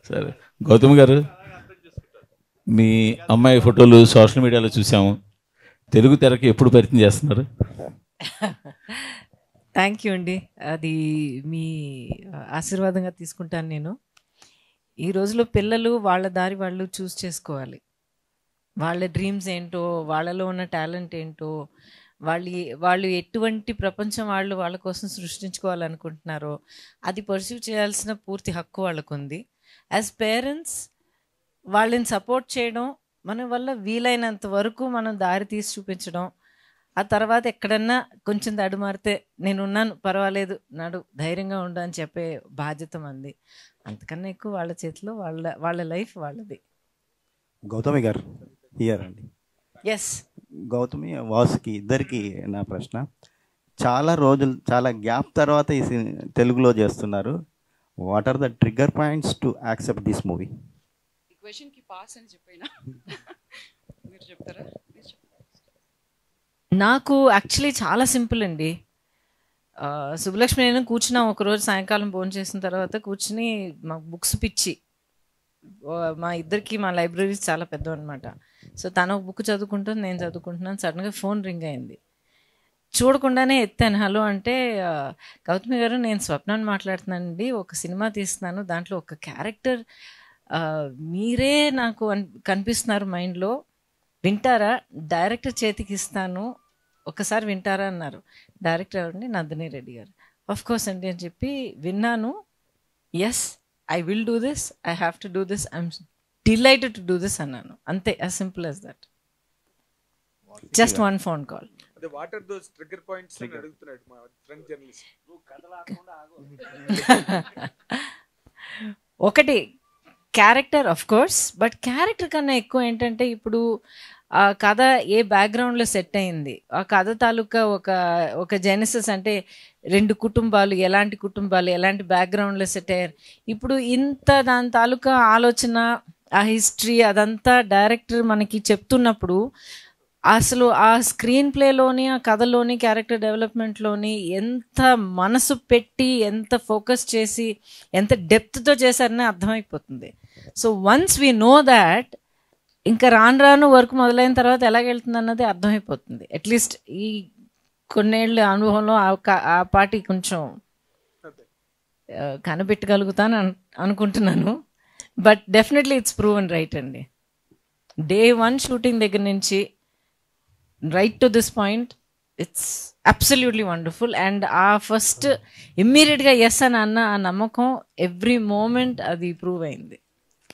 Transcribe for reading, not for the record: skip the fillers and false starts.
సరే గౌతమ్ గారు, మీ అమ్మాయి ఫోటోలు సోషల్ మీడియాలో చూసాము. తెలుగు తెరకి ఎప్పుడు పరిచయం చేస్తున్నారు? థ్యాంక్ యూ అండి. అది మీ ఆశీర్వాదంగా తీసుకుంటాను నేను. ఈ రోజులో పిల్లలు వాళ్ళ దారి వాళ్ళు చూస్ చేసుకోవాలి. వాళ్ళ డ్రీమ్స్ ఏంటో, వాళ్ళలో ఉన్న టాలెంట్ ఏంటో, వాళ్ళు ఎటువంటి ప్రపంచం వాళ్ళ కోసం సృష్టించుకోవాలనుకుంటున్నారో అది పర్సీవ్ చేయాల్సిన పూర్తి హక్కు వాళ్ళకు ఉంది. యాజ్ పేరెంట్స్ వాళ్ళని సపోర్ట్ చేయడం, మన వల్ల వీలైనంత వరకు మనం దారి తీసి చూపించడం, ఆ తర్వాత ఎక్కడన్నా కొంచెం దడుమారితే నేనున్నాను, పర్వాలేదు, నడు, ధైర్యంగా ఉండు అని చెప్పే బాధ్యత మంది. అంతకన్నా ఎక్కువ వాళ్ళ చేతిలో వాళ్ళ లైఫ్ వాళ్ళది. గౌతమి గారు హియర్ అండి. ఎస్, గౌతమి వాసుకి ఇద్దరికి నా ప్రశ్న. చాలా గ్యాప్ తర్వాత ఈ తెలుగులో చేస్తున్నారు. What are the trigger points to accept this movie? క్వశ్చన్కి పాస్ అని చెప్పినా మీరు చెప్తారా? నాకు యాక్చువల్లీ చాలా సింపుల్ అండి. సుబ్బలక్ష్మి నేను కూర్చున్నాం ఒకరోజు సాయంకాలం భోజనం చేసిన తర్వాత, కూర్చుని మా బుక్స్ పిచ్చి. మా ఇద్దరికి మా లైబ్రరీస్ చాలా పెద్దవి అనమాట. సో తను ఒక బుక్ చదువుకుంటుంది, నేను చదువుకుంటున్నాను. సడన్గా ఫోన్ రింగ్ అయింది. చూడకుండానే ఎత్తాను. హలో అంటే, గౌతమి గారు నేను స్వప్నాన్ని మాట్లాడుతున్నానండి, ఒక సినిమా తీస్తున్నాను, దాంట్లో ఒక క్యారెక్టర్ మీరే నాకు కనిపిస్తున్నారు మైండ్లో, వింటారా, డైరెక్టర్ చేతికి ఇస్తాను, ఒకసారి వింటారా అన్నారు. డైరెక్టర్ ఎవరండి? నందిని రెడ్డి గారు. ఆఫ్ కోర్స్ అండి అని చెప్పి విన్నాను. Yes, I will do this, I have to do this, I'm delighted to do this అన్నాను. అంతే, as simple as that. Just one phone call. What are those trigger points అని అడుగుతున్నాడు మా ఫ్రెండ్ జర్నలిస్ట్. ఒకటి character, of course, but character కన్నా ఎక్కువ ఏంటంటే, ఇప్పుడు ఆ కథ ఏ బ్యాక్గ్రౌండ్లో సెట్ అయింది, ఆ కథ తాలూకా ఒక జెనసిస్, అంటే రెండు కుటుంబాలు, ఎలాంటి బ్యాక్గ్రౌండ్లో సెట్ అయ్యారు. ఇప్పుడు ఇంత దాని తాలూకా ఆలోచన, ఆ హిస్టరీ అదంతా డైరెక్టర్ మనకి చెప్తున్నప్పుడు, అసలు ఆ స్క్రీన్ ప్లేలోని, ఆ కథలోని, క్యారెక్టర్ డెవలప్మెంట్లోని ఎంత మనసు పెట్టి, ఎంత ఫోకస్ చేసి, ఎంత డెప్త్తో చేశారని అర్థమైపోతుంది. So once we know that, ఇంకా రాను వర్క్ మొదలైన తర్వాత ఎలాగెళ్తుంది అన్నది అర్థమైపోతుంది. అట్లీస్ట్ ఈ కొన్నేళ్ళ అనుభవంలో ఆ పాటి కొంచెం కనిపెట్టగలుగుతాను అనుకుంటున్నాను. But definitely it's proven right అండి. డే 1 షూటింగ్ దగ్గర నుంచి right to this point, it's absolutely wonderful. And first immediate ga yes ana a namakam every moment adi prove ayindi.